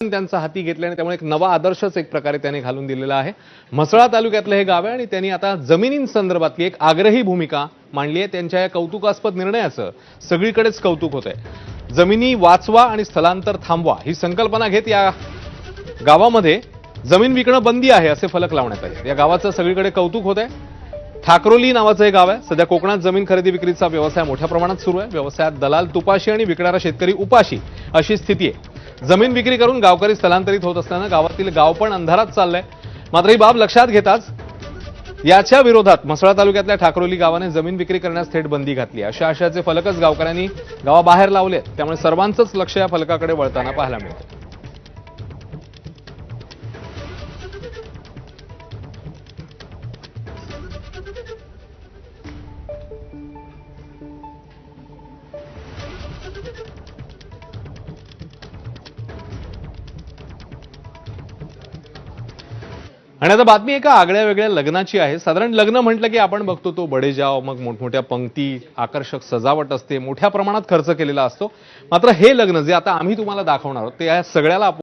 त्यांचा हाती घेतल्याने त्यामुळे एक नवा आदर्शच एक प्रकारे त्यांनी घालून दिलेला आहे। म्हसळा तालुक्यातलं हे गाव आहे आणि त्यांनी आता जमिनींसंदर्भातली एक आग्रही भूमिका मांडली आहे। त्यांच्या या कौतुकास्पद निर्णयाचं सगळीकडेच कौतुक होत आहे। जमिनी वाचवा आणि स्थलांतर थांबवा ही संकल्पना घेत या गावामध्ये जमीन विकणं बंदी आहे असे फलक लावण्यात आले। या गावाचं सगळीकडे कौतुक होत आहे। ठाकरोली नावाचं हे गाव आहे। सध्या कोकणात जमीन खरेदी विक्रीचा व्यवसाय मोठ्या प्रमाणात सुरू आहे। व्यवसायात दलाल तुपाशी आणि विकणारा शेतकरी उपाशी अशी स्थिती आहे। जमीन विक्री करून गावकरी स्थलांतरित होत असल्यानं गावातील गाव पण अंधारात चाललंय। मात्र ही बाब लक्षात घेताच याच्या विरोधात म्हसळा तालुक्यातल्या ठाकरोली गावाने जमीन विक्री करण्यास थेट बंदी घातली। अशा आशयाचे फलकच गावकऱ्यांनी गावाबाहेर लावले, त्यामुळे सर्वांचंच लक्ष या फलकाकडे वळताना पाहायला मिळतं। आणि आता बातमी एका आगळ्या वेगळ्या लग्नाची आहे। साधारण लग्न म्हटलं की आपण बघतो तो बडेजाव, मग मोठमोठ्या पंक्ती, आकर्षक सजावट असते, मोठ्या प्रमाणात खर्च केलेला असतो। मात्र हे लग्न जे आता आम्ही तुम्हाला दाखवणार आहोत ते या सगळ्याला